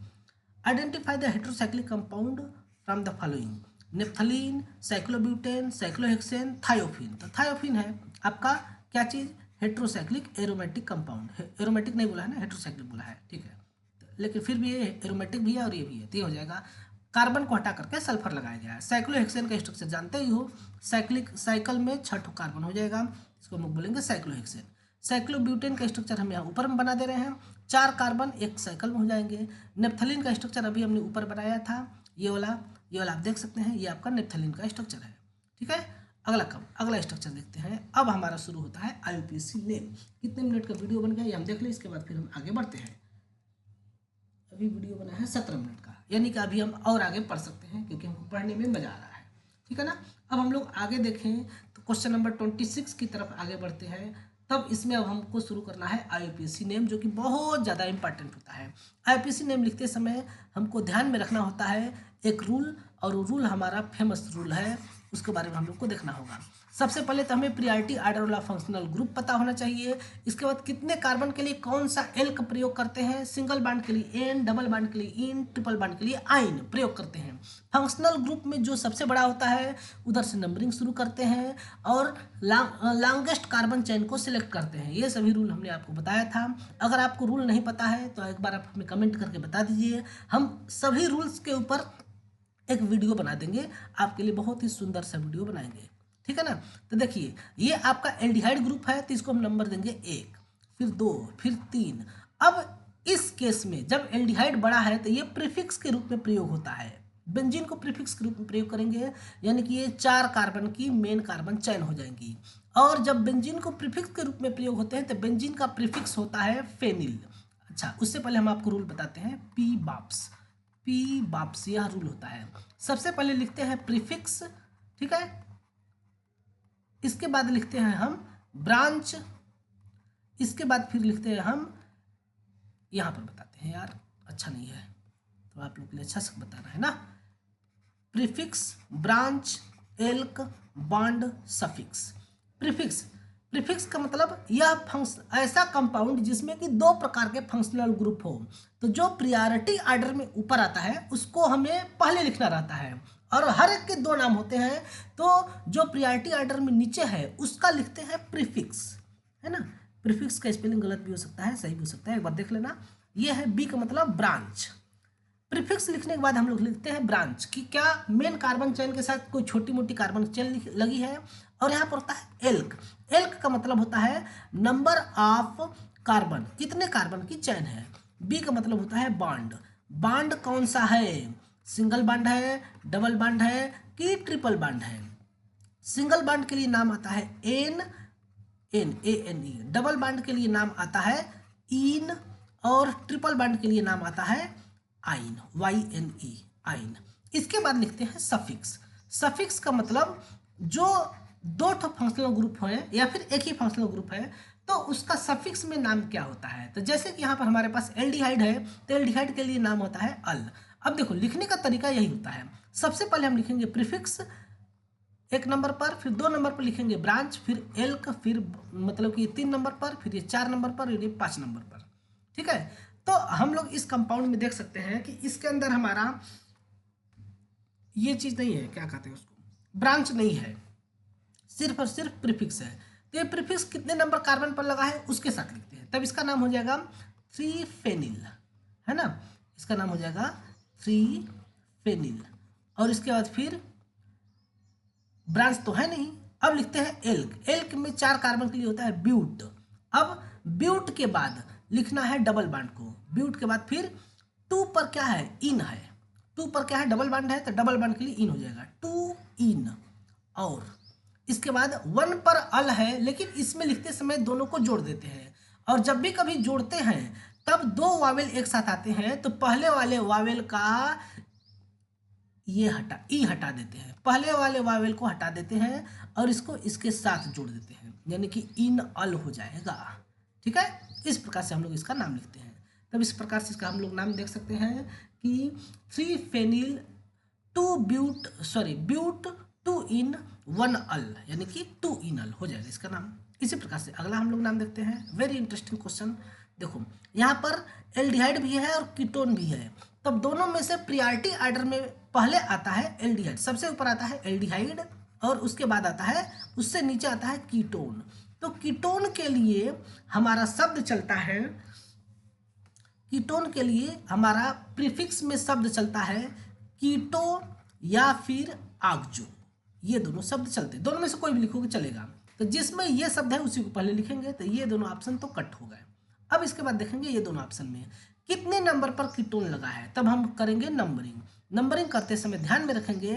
Identify the heterocyclic compound from the following, naphthalene, cyclobutane, cyclohexane, thiophene. तो थायोफिन है आपका क्या चीज़, हेट्रोसाइक्लिक एरोमेटिक कंपाउंड है। एरोमेटिक नहीं बोला है ना, हेट्रोसाइक्लिक बोला है, ठीक है। लेकिन फिर भी ये एरोमेटिक भी है और ये भी है, तो ये हो जाएगा। कार्बन को हटा करके सल्फर लगाया गया है। साइक्लोहेक्सेन का स्ट्रक्चर जानते ही हो, साइकिल में 6 कार्बन हो जाएगा, इसको हम लोग बोलेंगे साइक्लोहेक्सेन। साइक्लोब्यूटेन का स्ट्रक्चर हम यहाँ ऊपर में बना दे रहे हैं, 4 कार्बन एक साइकिल में हो जाएंगे। नेप्थलीन का स्ट्रक्चर अभी हमने ऊपर बनाया था, ये वाला आप देख सकते हैं, ये आपका नेप्थलीन का स्ट्रक्चर है। ठीक है, अगला स्ट्रक्चर देखते हैं। अब हमारा शुरू होता है IUPAC नेम। कितने मिनट का वीडियो बन गया ये हम देख लें, इसके बाद फिर हम आगे बढ़ते हैं। अभी वीडियो बना है 17 मिनट का, यानी कि अभी हम और आगे पढ़ सकते हैं, क्योंकि हमको पढ़ने में मजा आ रहा है। ठीक है ना, अब हम लोग आगे देखें तो क्वेश्चन नंबर 26 की तरफ आगे बढ़ते हैं। तब इसमें अब हमको शुरू करना है IUPAC नेम, जो कि बहुत ज़्यादा इंपॉर्टेंट होता है। IUPAC नेम लिखते समय हमको ध्यान में रखना होता है एक रूल, और रूल हमारा फेमस रूल है, उसके बारे में हम लोग को देखना होगा। सबसे पहले तो हमें प्रियॉरिटी ऑर्डर वाला फंक्शनल ग्रुप पता होना चाहिए। इसके बाद कितने कार्बन के लिए कौन सा एल का प्रयोग करते हैं, सिंगल बॉन्ड के लिए एन, डबल बॉन्ड के लिए इन, ट्रिपल बॉन्ड के लिए आइन प्रयोग करते हैं। फंक्शनल ग्रुप में जो सबसे बड़ा होता है उधर से नंबरिंग शुरू करते हैं और लॉन्गेस्ट कार्बन चेन को सिलेक्ट करते हैं। ये सभी रूल हमने आपको बताया था। अगर आपको रूल नहीं पता है तो एक बार आप हमें कमेंट करके बता दीजिए, हम सभी रूल्स के ऊपर एक वीडियो बना देंगे आपके लिए, बहुत ही सुंदर सा वीडियो बनाएंगे। ठीक है ना, तो देखिए ये आपका एल्डिहाइड ग्रुप है, तो इसको हम नंबर देंगे 1, फिर 2, फिर 3। अब इस केस में जब एल्डिहाइड बड़ा है तो ये प्रीफिक्स के रूप में प्रयोग होता है, बेंजीन को प्रीफिक्स के रूप में प्रयोग करेंगे, यानी कि ये 4 कार्बन की मेन कार्बन चैन हो जाएंगी। और जब बेंजीन को प्रीफिक्स के रूप में प्रयोग होते हैं तो बेंजीन का प्रीफिक्स होता है फेनिल। अच्छा, उससे पहले हम आपको रूल बताते हैं, पी बाप्स यह रूल होता है। सबसे पहले लिखते हैं प्रीफिक्स, ठीक है, इसके बाद लिखते हैं हम ब्रांच, इसके बाद फिर लिखते हैं हम, यहाँ पर बताते हैं यार, अच्छा नहीं है तो आप लोग के लिए अच्छा से बताना है ना, prefix, branch, elk, bond, suffix. Prefix का मतलब यह ऐसा कंपाउंड जिसमें कि 2 प्रकार के फंक्शनल ग्रुप हो, तो जो प्रियॉरिटी ऑर्डर में ऊपर आता है उसको हमें पहले लिखना रहता है, और हर एक के 2 नाम होते हैं, तो जो प्रियॉरिटी ऑर्डर में नीचे है उसका लिखते हैं प्रीफिक्स, है ना। प्रीफिक्स का स्पेलिंग गलत भी हो सकता है, सही भी हो सकता है, एक बार देख लेना। ये है बी का मतलब ब्रांच। प्रीफिक्स लिखने के बाद हम लोग लिखते हैं ब्रांच, कि क्या मेन कार्बन चेन के साथ कोई छोटी मोटी कार्बन चेन लगी है, और यहाँ पर होता है एल्क। एल्क का मतलब होता है नंबर ऑफ कार्बन, कितने कार्बन की चेन है। बी का मतलब होता है बॉन्ड, बॉन्ड कौन सा है, सिंगल बॉन्ड है, डबल बॉन्ड है कि ट्रिपल बॉन्ड है। सिंगल बॉन्ड के लिए नाम आता है एन, ANE। डबल बॉन्ड के लिए नाम आता है ईन, और ट्रिपल बॉन्ड के लिए नाम आता है आइन, YNE, आइन। इसके बाद लिखते हैं सफिक्स। सफिक्स का मतलब जो दो ठो फंक्शनल ग्रुप है या फिर एक ही फंक्शनल ग्रुप है तो उसका सफिक्स में नाम क्या होता है। तो जैसे कि यहाँ पर हमारे पास एल्डिहाइड है तो एल्डिहाइड के लिए नाम होता है अल। अब देखो लिखने का तरीका यही होता है, सबसे पहले हम लिखेंगे प्रीफिक्स 1 नंबर पर, फिर 2 नंबर पर लिखेंगे ब्रांच, फिर एल्क, फिर मतलब कि 3 नंबर पर, फिर ये 4 नंबर पर, ये 5 नंबर पर। ठीक है, तो हम लोग इस कंपाउंड में देख सकते हैं कि इसके अंदर हमारा ये चीज़ नहीं है, क्या कहते हैं उसको, ब्रांच नहीं है, सिर्फ और सिर्फ प्रीफिक्स है। तो ये प्रीफिक्स कितने नंबर कार्बन पर लगा है उसके साथ लिखते हैं, तब इसका नाम हो जाएगा 3 फेनिल, है ना, इसका नाम हो जाएगा 3 फेनिल। और इसके बाद फिर ब्रांच तो है नहीं, अब लिखते हैं एल्क। एल्क में 4 कार्बन के लिए होता है ब्यूट। अब ब्यूट के बाद लिखना है डबल बॉन्ड को, ब्यूट के बाद फिर 2 पर क्या है, इन है, 2 पर क्या है, डबल बॉन्ड है, तो डबल बॉन्ड के लिए इन हो जाएगा 2 इन। और इसके बाद 1 पर अल है, लेकिन इसमें लिखते समय दोनों को जोड़ देते हैं, और जब भी कभी जोड़ते हैं तब 2 वावेल एक साथ आते हैं तो पहले वाले वावेल का ये हटा देते हैं, पहले वाले वावेल को हटा देते हैं और इसको इसके साथ जोड़ देते हैं, यानी कि इन अल हो जाएगा। ठीक है, इस प्रकार से हम लोग इसका नाम लिखते हैं। तब इस प्रकार से इसका हम लोग नाम देख सकते हैं कि 3 फेनिल 2 ब्यूट, ब्यूट 2 इन 1 अल, यानी कि 2 इन अल हो जाएगा इसका नाम। इसी प्रकार से अगला हम लोग नाम देखते हैं, वेरी इंटरेस्टिंग क्वेश्चन। देखो यहाँ पर एल्डिहाइड भी है और कीटोन भी है, तब दोनों में से प्रियॉरिटी ऑर्डर में पहले आता है एल्डिहाइड, सबसे ऊपर आता है एल्डिहाइड और उसके बाद आता है, उससे नीचे आता है कीटोन। तो कीटोन के लिए हमारा शब्द चलता है, कीटोन के लिए हमारा प्रीफिक्स में शब्द चलता है कीटो या फिर आक्जो, ये दोनों शब्द चलते हैं, दोनों में से कोई भी लिखोगे चलेगा। तो जिसमें ये शब्द है उसी को पहले लिखेंगे, तो ये दोनों ऑप्शन तो कट हो गए। अब इसके बाद देखेंगे ये दोनों ऑप्शन में कितने नंबर पर कीटोन लगा है, तब हम करेंगे नंबरिंग। नंबरिंग करते समय ध्यान में रखेंगे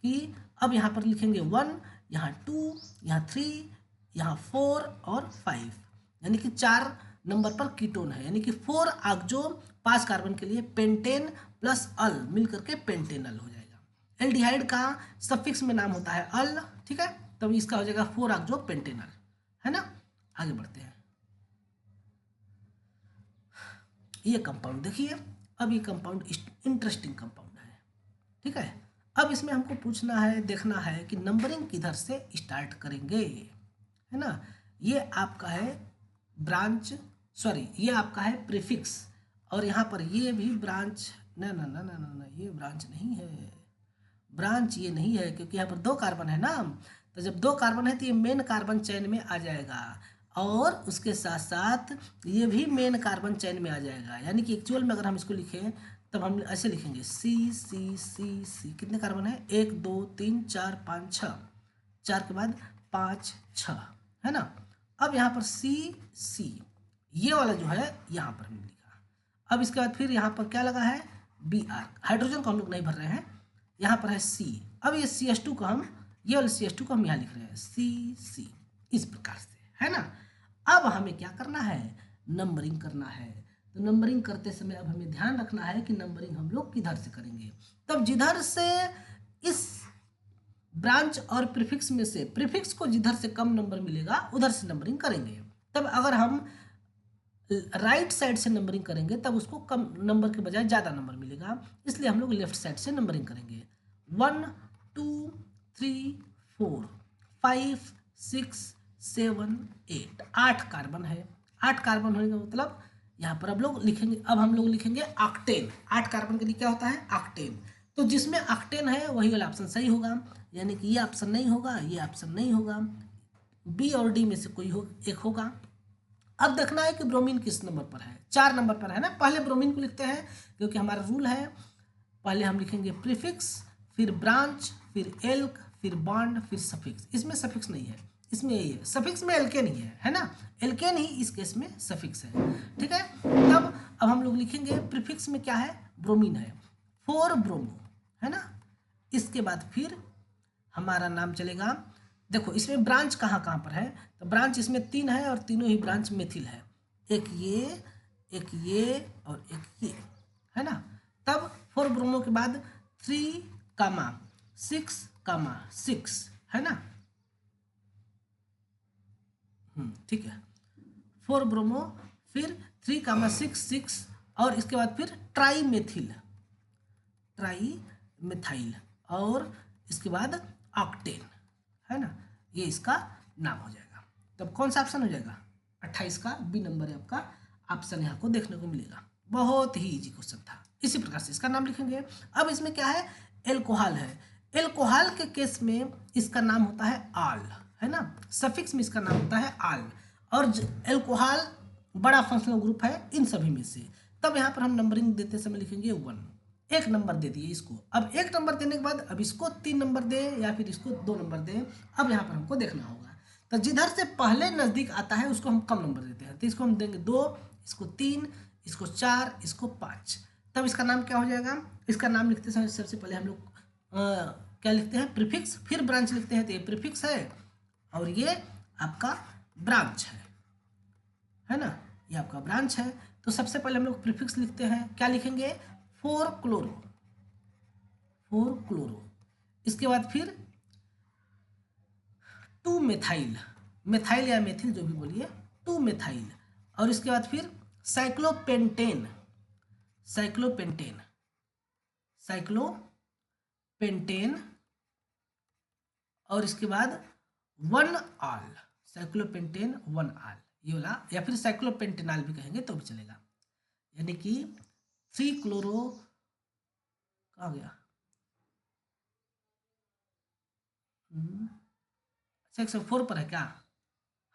कि अब यहाँ पर लिखेंगे 1, यहाँ 2, यहाँ 3, यहाँ 4 और 5, यानी कि 4 नंबर पर कीटोन है, यानी कि 4 आक्जो 5 कार्बन के लिए पेंटेन प्लस अल मिल करके पेंटेनल हो जाएगा। एल्डिहाइड का सफिक्स में नाम होता है अल, ठीक है, तब इसका हो जाएगा 4 आक्जो पेंटेनल, है ना। आगे बढ़ते हैं, ये कंपाउंड देखिए, अब ये कंपाउंड इंटरेस्टिंग कंपाउंड है, ठीक है। अब इसमें हमको पूछना है, देखना है कि नंबरिंग किधर से स्टार्ट करेंगे, है ना। ये आपका है ब्रांच, ये आपका है प्रीफिक्स, और यहाँ पर ये भी ब्रांच, ना ना ना ना ना ना, ये ब्रांच नहीं है, ब्रांच ये नहीं है, क्योंकि यहाँ पर 2 कार्बन है ना, तो जब 2 कार्बन है तो ये मेन कार्बन चेन में आ जाएगा, और उसके साथ साथ ये भी मेन कार्बन चेन में आ जाएगा, यानी कि एक्चुअल में अगर हम इसको लिखें तब हम ऐसे लिखेंगे सी सी सी सी, कितने कार्बन है, 1 2 3 4 5 6, 4 के बाद 5 6, है ना। अब यहाँ पर सी सी, ये वाला जो है यहाँ पर हमने लिखा। अब इसके बाद फिर यहाँ पर क्या लगा है, Br, हाइड्रोजन को हम लोग नहीं भर रहे हैं, यहाँ पर है C। अब ये CH2 को हम, ये वाले CH2 को हम यहाँ लिख रहे हैं CC, इस प्रकार से, है ना। अब हमें क्या करना है, नंबरिंग करना है। तो नंबरिंग करते समय अब हमें ध्यान रखना है कि नंबरिंग हम लोग किधर से करेंगे, तब जिधर से इस ब्रांच और प्रीफिक्स में से प्रीफिक्स को जिधर से कम नंबर मिलेगा उधर से नंबरिंग करेंगे। तब अगर हम राइट साइड से नंबरिंग करेंगे तब उसको कम नंबर के बजाय ज़्यादा नंबर मिलेगा, इसलिए हम लोग लेफ्ट साइड से नंबरिंग करेंगे। 1 2 3 4 5 6 7 8, 8 कार्बन है, 8 कार्बन होने का मतलब यहाँ पर अब लोग लिखेंगे, अब हम लोग लिखेंगे ऑक्टेन। 8 कार्बन के लिए क्या होता है, ऑक्टेन। तो जिसमें ऑक्टेन है वही वाला ऑप्शन सही होगा, यानी कि ये ऑप्शन नहीं होगा, ये ऑप्शन नहीं होगा, बी और डी में से कोई एक होगा। अब देखना है कि ब्रोमीन किस नंबर पर है, 4 नंबर पर है ना। पहले ब्रोमीन को लिखते हैं क्योंकि हमारा रूल है, पहले हम लिखेंगे प्रीफिक्स, फिर ब्रांच, फिर एल्क, फिर बॉन्ड, फिर सफिक्स। इसमें सफिक्स नहीं है, इसमें यही है, सफिक्स में एल्केन ही है ना, एल्केन ही इस केस में सफिक्स है, ठीक है। तब अब हम लोग लिखेंगे प्रीफिक्स में क्या है, ब्रोमीन है, 4 ब्रोमो, है ना। इसके बाद फिर हमारा नाम चलेगा, देखो इसमें ब्रांच कहाँ कहाँ पर है, तो ब्रांच इसमें 3 है और तीनों ही ब्रांच मेथिल है, एक ये एक ये और एक ये, है ना। तब 4 ब्रोमो के बाद 3 कामा 6 कामा 6, है ना। ठीक है, 4 ब्रोमो, फिर 3 कामा 6 6, और इसके बाद फिर ट्राई मिथाइल, और इसके बाद ऑक्टेन, है ना। ये इसका नाम हो जाएगा। तब कौन सा ऑप्शन हो जाएगा? 28 का बी नंबर है आपका ऑप्शन यहाँ को देखने को मिलेगा। बहुत ही इजी क्वेश्चन था। इसी प्रकार से इसका नाम लिखेंगे। अब इसमें क्या है? एल्कोहल है। एल्कोहल के केस में इसका नाम होता है आल, है ना। सफिक्स में इसका नाम होता है आल, और एल्कोहल बड़ा फंक्शनल ग्रुप है इन सभी में से। तब यहाँ पर हम नंबरिंग देते समय लिखेंगे 1, 1 नंबर दे दिए इसको। अब 1 नंबर देने के बाद अब इसको 3 नंबर दे या फिर इसको 2 नंबर दे, अब यहाँ पर हमको देखना होगा। तो जिधर से पहले नज़दीक आता है उसको हम कम नंबर देते हैं। तो इसको हम देंगे 2, इसको 3, इसको 4, इसको 5। तब इसका नाम क्या हो जाएगा? इसका नाम लिखते समय सबसे पहले हम लोग क्या लिखते हैं? प्रीफिक्स, फिर ब्रांच लिखते हैं। तो ये प्रीफिक्स है और ये आपका ब्रांच है ना। ये आपका ब्रांच है। तो सबसे पहले हम लोग प्रीफिक्स लिखते हैं। क्या लिखेंगे? 4 क्लोरो, 4 क्लोरो। इसके बाद फिर 2 मेथाइल, मेथाइल या मेथिल जो भी बोलिए, 2 मेथाइल। और इसके बाद फिर साइक्लोपेंटेन, साइक्लोपेंटेन, साइक्लोपेंटेन, और इसके बाद 1 आल, साइक्लोपेंटेन 1 आल, ये वाला, या फिर साइक्लोपेंटेनॉल भी कहेंगे तो भी चलेगा। यानी कि 3 क्लोरो, कहाँ गया? 4 पर है क्या?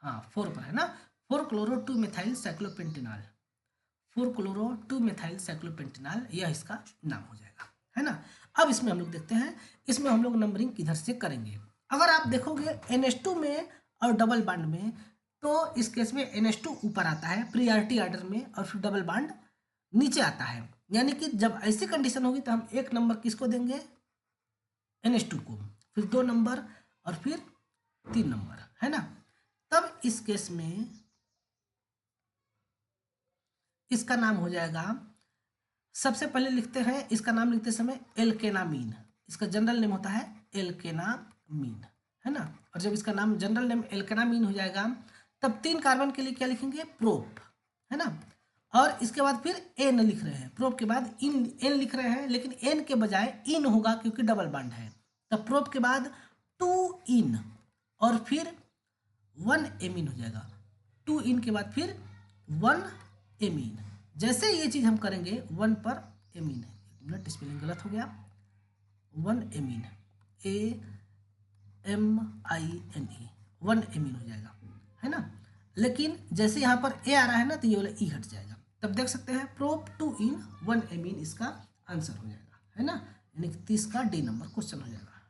हाँ 4 पर है ना। 4 क्लोरो 2 मिथाइल साइक्लोपेंटेनॉल, 4 क्लोरो 2 मिथाइल साइक्लोपेंटेनॉल, यह इसका नाम हो जाएगा, है ना। अब इसमें हम लोग देखते हैं, इसमें हम लोग नंबरिंग किधर से करेंगे। अगर आप देखोगे NH2 में और डबल बांड में, तो इस केस में NH2 ऊपर आता है प्रियॉरिटी ऑर्डर में, और फिर डबल बांड नीचे आता है। यानी कि जब ऐसी कंडीशन होगी तो हम 1 नंबर किसको देंगे? NH2 को, फिर 2 नंबर, और फिर 3 नंबर, है ना। तब इस केस में इसका नाम हो जाएगा, सबसे पहले लिखते हैं इसका नाम लिखते समय एल्केनामीन। इसका जनरल नेम होता है एल्केनामीन, है ना। और जब इसका नाम जनरल नेम एल्केनामीन हो जाएगा, तब 3 कार्बन के लिए क्या लिखेंगे? प्रोप, है ना। और इसके बाद फिर एन लिख रहे हैं, प्रोप के बाद एन लिख रहे हैं, लेकिन एन के बजाय इन होगा क्योंकि डबल बांड है। तब प्रोप के बाद 2 इन, और फिर 1 एमीन हो जाएगा। 2 इन के बाद फिर 1 एमीन। जैसे ये चीज़ हम करेंगे 1 पर एमीन, एक मिनट स्पेलिंग गलत हो गया, 1 एमीन, AMINE, 1 एमीन हो जाएगा, है ना। लेकिन जैसे यहाँ पर ए आ रहा है ना, तो ये वाला ई हट जाएगा। तब देख सकते हैं प्रोप 2 इन 1 एमीन इसका आंसर हो जाएगा, है ना। यानी कि 30 का डी नंबर क्वेश्चन हो जाएगा।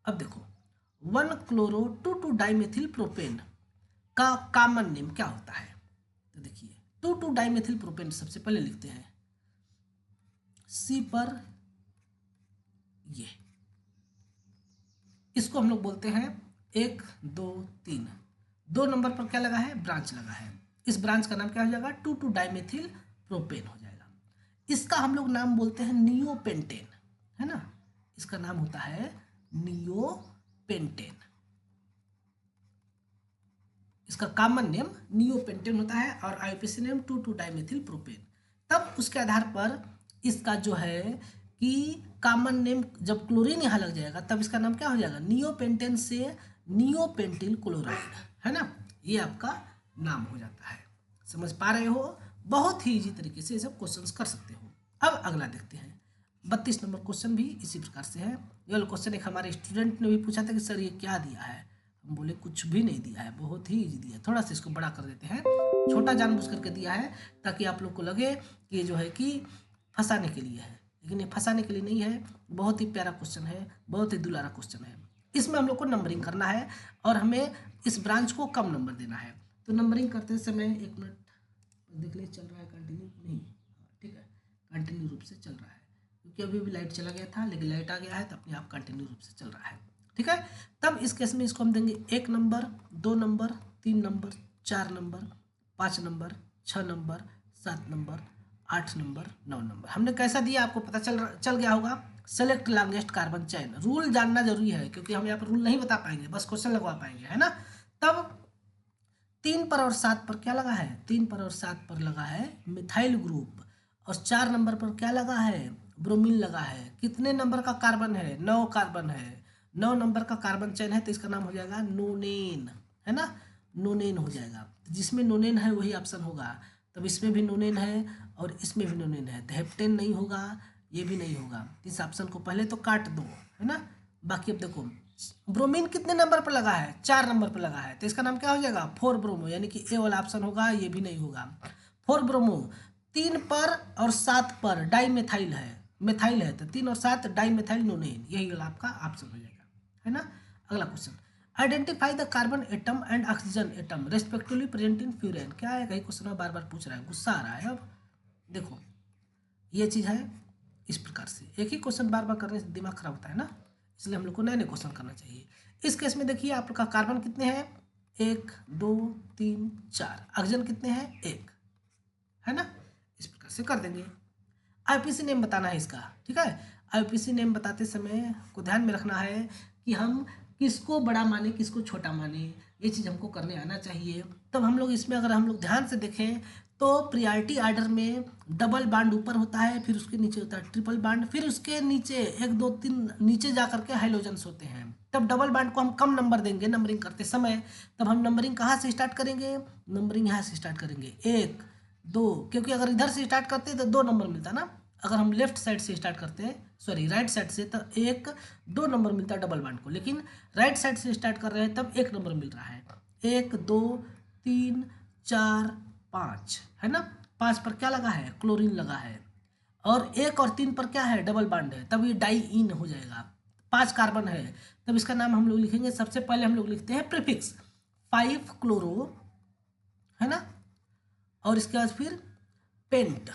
अब देखो 1 क्लोरो 2 डाइमेथिल प्रोपेन का कॉमन नेम क्या होता है? तो देखिए 2 डाइमेथिल प्रोपेन सबसे पहले लिखते हैं सी पर, ये इसको हम लोग बोलते हैं 1 2 3। 2 नंबर पर क्या लगा है? ब्रांच लगा है। इस ब्रांच का नाम क्या हो जाएगा? 2 डाइमेथिल प्रोपेन हो जाएगा। इसका हम लोग नाम बोलते हैं नियोपेंटेन, है ना। इसका नाम होता है नियोपेंटेन। इसका कॉमन नेम नियोपेंटेन होता है और IUPAC नेम 2 डाइमेथिल प्रोपेन। तब उसके आधार पर इसका जो है कि कॉमन नेम, जब क्लोरीन यहाँ लग जाएगा तब इसका नाम क्या हो जाएगा? नियोपेंटेन से नियोपेंटिल क्लोराइड, है ना। ये आपका नाम हो जाता है। समझ पा रहे हो? बहुत ही इजी तरीके से ये सब क्वेश्चन कर सकते हो। अब अगला देखते हैं। 32 नंबर क्वेश्चन भी इसी प्रकार से है। ये वाला क्वेश्चन एक हमारे स्टूडेंट ने भी पूछा था कि सर ये क्या दिया है। हम बोले कुछ भी नहीं दिया है, बहुत ही इजी दिया है। थोड़ा सा इसको बड़ा कर देते हैं, छोटा जानबूझ करके दिया है ताकि आप लोग को लगे कि ये जो है कि फंसाने के लिए है, लेकिन ये फंसाने के लिए नहीं है। बहुत ही प्यारा क्वेश्चन है, बहुत ही दुलारा क्वेश्चन है। इसमें हम लोग को नंबरिंग करना है और हमें इस ब्रांच को कम नंबर देना है। तो नंबरिंग करते समय एक मिनट देख ले, चल रहा है कंटिन्यू? नहीं, ठीक है, कंटिन्यू रूप से चल रहा है क्योंकि अभी भी लाइट चला गया था, लेकिन लाइट आ गया है तो अपने आप कंटिन्यू रूप से चल रहा है, ठीक है। तब इस केस में इसको हम देंगे 1 number, 2 number, 3 number, 4 number, 5 number, 6 number, 7 number, 8 number, 9 number. हमने कैसा दिया आपको पता चल गया होगा। Select longest carbon chain. Rule जानना जरूरी है क्योंकि हम यहाँ पर रूल नहीं बता पाएंगे, बस क्वेश्चन लगवा पाएंगे, है ना। तब 3 पर और 7 पर क्या लगा है, 3 पर और 7 पर लगा है मिथाइल ग्रुप, और 4 नंबर पर क्या लगा है, ब्रोमीन लगा है। कितने नंबर का कार्बन है, 9 कार्बन है, 9 नंबर का कार्बन चेन है, तो इसका नाम हो जाएगा नोनेन, है ना, नोनेन हो जाएगा। जिसमें नोनेन है वही ऑप्शन होगा। तब इसमें भी नोनेन है और इसमें भी नोनेन है, तो हेप्टेन नहीं होगा, ये भी नहीं होगा। इस ऑप्शन को पहले तो काट दो, है ना। बाकी अब देखो ब्रोमीन कितने नंबर पर लगा है, 4 नंबर पर लगा है, तो इसका नाम क्या हो जाएगा, 4 ब्रोमो, यानी कि ए वाला ऑप्शन होगा, ये भी नहीं होगा। 4 ब्रोमो। 3 पर और 7 पर डाई मेथाइल है, तो 3 और 7 डाई मेथाइल नोनेन, यही वाला आपका ऑप्शन हो जाएगा, है ना। अगला question, identify the carbon atom and oxygen atom respectively present in furan. क्या है, कई क्वेश्चन बार बार पूछ रहा है, गुस्सा आ रहा है। अब देखो ये चीज़ है इस प्रकार से, एक ही क्वेश्चन बार बार करने से दिमाग खराब होता है ना, इसलिए हम लोग को नए नए क्वेश्चन करना चाहिए। इस केस में देखिए आपका कार्बन कितने हैं, 1 2 3 4, ऑक्सीजन कितने हैं, 1, है ना। इस प्रकार से कर देंगे। आईपीसी नेम बताना है इसका, ठीक है। आईपीसी नेम बताते समय को ध्यान में रखना है कि हम किसको बड़ा माने किसको छोटा माने, ये चीज़ हमको करने आना चाहिए। तब हम लोग इसमें अगर हम लोग ध्यान से देखें तो प्रियॉरिटी ऑर्डर में डबल बांड ऊपर होता है, फिर उसके नीचे होता है ट्रिपल बांड, फिर उसके नीचे 1 2 3 नीचे जा करके हाइड्रोजन्स होते हैं। तब डबल बांड को हम कम नंबर देंगे नंबरिंग करते समय। तब हम नंबरिंग कहाँ से स्टार्ट करेंगे, नंबरिंग यहाँ से स्टार्ट करेंगे, 1 2, क्योंकि अगर इधर से स्टार्ट करते हैं तो 2 नंबर मिलता ना। अगर हम लेफ्ट साइड से स्टार्ट करते हैं, सॉरी राइट साइड से, तो 1 2 नंबर मिलता है डबल बांड को, लेकिन राइट साइड से स्टार्ट कर रहे हैं तब 1 नंबर मिल रहा है। 1 2 3 4 5, है ना। 5 पर क्या लगा है, क्लोरीन लगा है, और 1 और 3 पर क्या है, डबल बांड है, तब ये डाई इन हो जाएगा। 5 कार्बन है, तब इसका नाम हम लोग लिखेंगे, सबसे पहले हम लोग लिखते हैं प्रीफिक्स 5 क्लोरो, है ना। और इसके बाद फिर पेंट,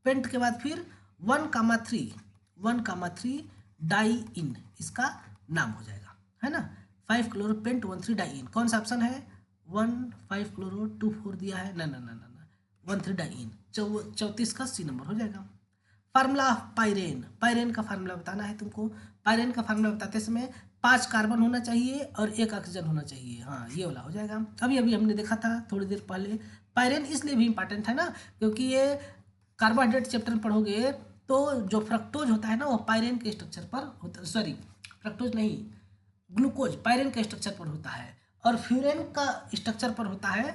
पेंट के बाद फिर 1,3 डाई इन, इसका नाम हो जाएगा, है ना। 5 क्लोरो पेंट 1,3 डाई इन, कौन सा ऑप्शन है, 1 5 क्लोरो 2 4 दिया है, ना ना ना ना ना, 1,3 डाई इन, 34 का सी नंबर हो जाएगा। फार्मूला ऑफ पायरेन, पायरेन का फार्मूला बताना है तुमको। पायरेन का फार्मूला बताते समय 5 कार्बन होना चाहिए और 1 ऑक्सीजन होना चाहिए, हाँ ये वाला हो जाएगा। अभी अभी हमने देखा था थोड़ी देर पहले। पायरेन इसलिए भी इंपॉर्टेंट है ना क्योंकि ये कार्बोहाइड्रेट चैप्टर पढ़ोगे तो जो फ्रक्टोज होता है ना वो पायरेन के स्ट्रक्चर पर होता, सॉरी फ्रक्टोज नहीं, ग्लूकोज पायरेन के स्ट्रक्चर पर होता है, और फ्यूरेन का स्ट्रक्चर पर होता है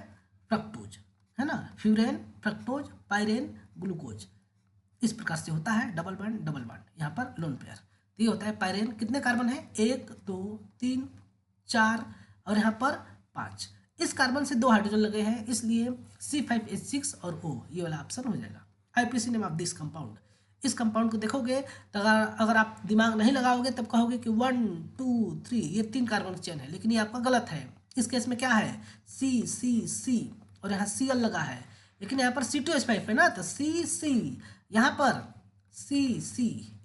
फ्रक्टोज, है ना। फ्यूरेन, फ्रक्टोज, पायरेन, ग्लूकोज, इस प्रकार से होता है डबल बांड, यहाँ पर लोन पेयर। तो ये होता है पायरेन। कितने कार्बन है, 1 2 3 4 और यहाँ पर 5। इस कार्बन से 2 हाइड्रोजन लगे हैं, इसलिए C5H6 और O ये वाला ऑप्शन हो जाएगा। IPC name of this compound, इस कंपाउंड को देखोगे तो अगर आप दिमाग नहीं लगाओगे तब कहोगे कि 1 2 3 ये 3 कार्बन चेन है, लेकिन ये आपका गलत है। इस केस में क्या है, C और यहाँ Cl लगा है, लेकिन यहाँ पर C2H5 है ना, तो C यहाँ पर C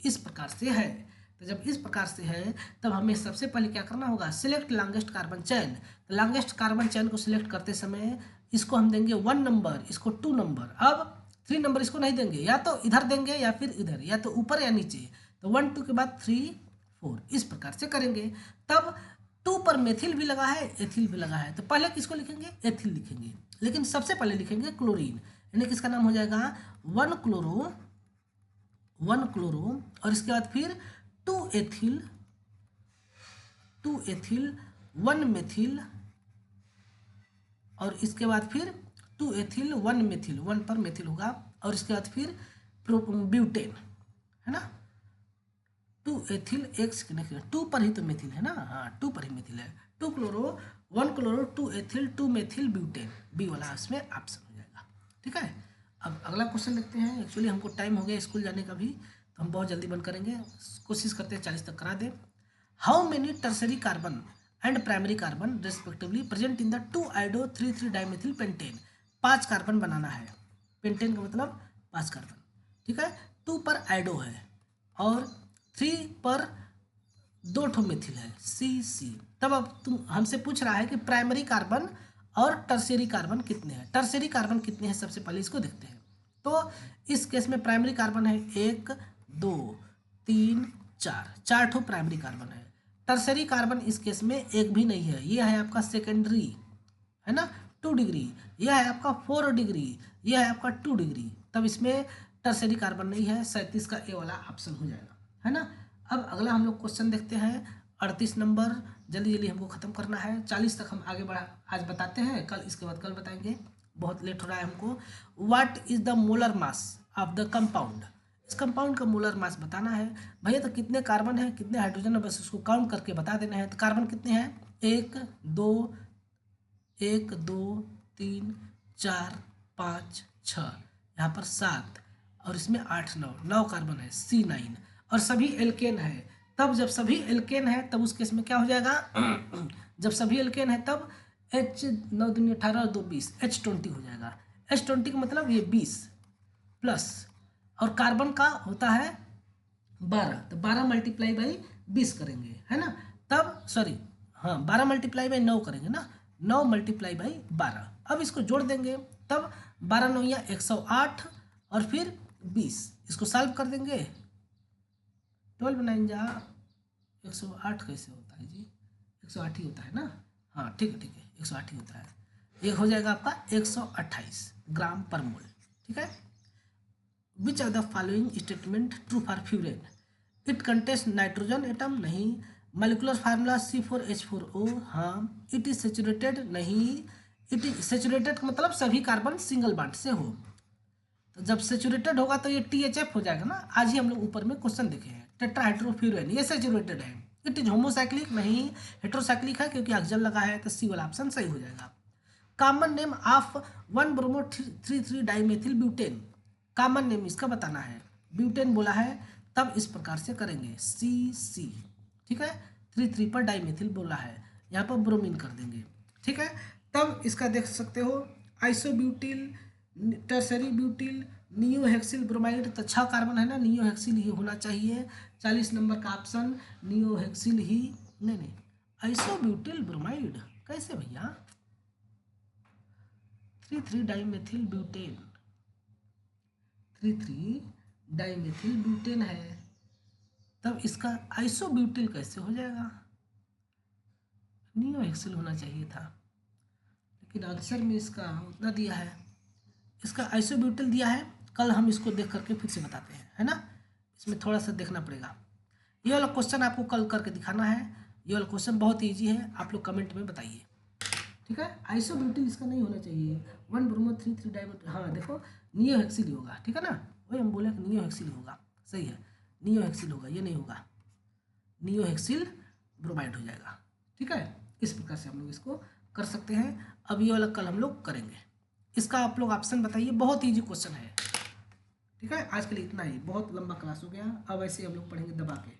इस प्रकार से है। तो जब इस प्रकार से है तब हमें सबसे पहले क्या करना होगा, सिलेक्ट लॉन्गेस्ट कार्बन चेन। तो लॉन्गेस्ट कार्बन चेन को सिलेक्ट करते समय इसको हम देंगे 1 नंबर, इसको 2 नंबर, अब 3 नंबर इसको नहीं देंगे, या तो इधर देंगे या फिर इधर, या तो ऊपर या नीचे। तो 1 2 के बाद 3 4 इस प्रकार से करेंगे। तब 2 पर मेथिल भी लगा है, एथिल भी लगा है, तो पहले किसको लिखेंगे, एथिल लिखेंगे, लेकिन सबसे पहले लिखेंगे क्लोरीन, यानी किसका नाम हो जाएगा 1 क्लोरो और इसके बाद फिर 2 एथिल 1 मेथिल, और इसके बाद फिर 2 एथिल 1 मेथिल, 1 पर मेथिल होगा, और इसके बाद फिर ब्यूटेन, है ना। 2 एथिल 2 पर ही तो मेथिल है ना, हाँ 2 पर ही मेथिल है। 2 chloro 1 chloro 2 ethyl 2 methyl butane, B वाला इसमें ऑप्शन हो जाएगा, ठीक है। अब अगला क्वेश्चन देखते हैं। एक्चुअली हमको टाइम हो गया स्कूल जाने का भी, तो हम बहुत जल्दी बंद करेंगे, कोशिश करते हैं 40 तक करा दें। How many tertiary carbon and primary carbon respectively present in the 2-iodo-3,3 dimethyl pentane. 5 carbon बनाना है, पेंटेन का मतलब 5 कार्बन, ठीक है। 2 पर आइडो है और 3 पर 2 ठो मेथिल है, C। तब अब तुम हमसे पूछ रहा है कि प्राइमरी कार्बन और टर्शियरी कार्बन कितने हैं। टर्शियरी कार्बन कितने हैं सबसे पहले इसको देखते हैं। तो इस केस में प्राइमरी कार्बन है 1 2 3 4, 4 ठो प्राइमरी कार्बन है। टर्शियरी कार्बन इस केस में एक भी नहीं है, ये है आपका सेकेंडरी, है ना, 2 डिग्री। यह है आपका 4 डिग्री, यह है आपका 2 डिग्री। तब इसमें टर्शियरी कार्बन नहीं है, 37 का ए वाला ऑप्शन हो जाएगा, है ना। अब अगला हम लोग क्वेश्चन देखते हैं 38 नंबर। जल्दी जल्दी हमको ख़त्म करना है, 40 तक हम आगे बढ़ा, आज बताते हैं, कल इसके बाद कल बताएंगे, बहुत लेट हो रहा है हमको। What is the molar mass of the compound. इस कंपाउंड का मोलर मास बताना है भैया। तो कितने कार्बन है कितने हाइड्रोजन है बस उसको काउंट करके बता देना है। तो कार्बन कितने हैं 1 2 1 2 3 4 5 6, यहाँ पर 7 और इसमें 8 9 कार्बन है C9 और सभी एल्केन है। तब जब सभी एल्केन है तब उस केस में क्या हो जाएगा जब सभी एल्केन है तब H 9 दूनी 18 और 2 20 H20 हो जाएगा। H20 का मतलब ये 20 प्लस और कार्बन का होता है 12, तो 12 मल्टीप्लाई बाई 20 करेंगे, है ना। तब सॉरी हाँ 12 मल्टीप्लाई बाई 9 करेंगे ना, 9 मल्टीप्लाई बाई 12। अब इसको जोड़ देंगे तब 12 9 या 108 और फिर 20, इसको सॉल्व कर देंगे। 12 9 जा 108 कैसे होता है जी, 108 ही होता है ना। हाँ ठीक है 108 ही होता है। ये हो जाएगा आपका 128 ग्राम पर मोल, ठीक है। Which are the following statement true for furan. It contains nitrogen atom, नहीं। मॉलिक्यूलर फार्मूला C4H4O, हाँ। इट इज सेचुरेटेड, नहीं। इट इज सेचुरेटेड का मतलब सभी कार्बन सिंगल बॉन्ड से हो, तो जब सेचुरेटेड होगा तो ये THF हो जाएगा ना। आज ही हम लोग ऊपर में क्वेश्चन देखे हैं। टेट्राहाइड्रोफ्यूरेन ये सेचुरेटेड है। इट इज होमोसाइक्लिक, नहीं। हेट्रोसाइक्लिक है क्योंकि ऑक्सीजन लगा है, तो C वाला ऑप्शन सही हो जाएगा। Common name of 1 bromo 3 dimethyl butane, common name इसका बताना है। ब्यूटेन बोला है तब इस प्रकार से करेंगे CC, ठीक है। 3 पर डाइमेथिल बोला है, यहाँ पर ब्रोमीन कर देंगे, ठीक है। तब इसका देख सकते हो आइसोब्यूटिल, टर्सरी ब्यूटिल, नियोहेक्सिल ब्रोमाइड, तो 6 कार्बन है ना, नियोहेक्सिल ही होना चाहिए। 40 नंबर का ऑप्शन नियोहेक्सिल ही, नहीं आइसोब्यूटिल ब्रोमाइड कैसे भैया, 3 डाइमेथिल ब्यूटेन, 3 डाइमेथिल ब्यूटेन है, तब इसका आइसोब्यूटिल कैसे हो जाएगा, नियोहेक्सिल होना चाहिए था, लेकिन आंसर में इसका उतना दिया है, इसका आइसोब्यूटिल दिया है। कल हम इसको देख करके फिर से बताते हैं, है ना, इसमें थोड़ा सा देखना पड़ेगा। ये वाला क्वेश्चन आपको कल करके दिखाना है। ये वाला क्वेश्चन बहुत ईजी है, आप लोग कमेंट में बताइए, ठीक है। आइसोब्यूटिल इसका नहीं होना चाहिए, 1 ब्रोमो 3 डाइमेथिल, हाँ देखो नियोहेक्सिल ही होगा, ठीक है ना, वही हम बोले कि नियोहेक्सिल होगा, सही है, नियोहेक्सिल होगा, ये नहीं होगा, नियोहेक्सिल ब्रोमाइड हो जाएगा, ठीक है। इस प्रकार से हम लोग इसको कर सकते हैं। अब ये वाला कल हम लोग करेंगे, इसका आप लोग ऑप्शन बताइए, बहुत ईजी क्वेश्चन है, ठीक है। आज के लिए इतना ही, बहुत लंबा क्लास हो गया, अब ऐसे हम लोग पढ़ेंगे दबा के।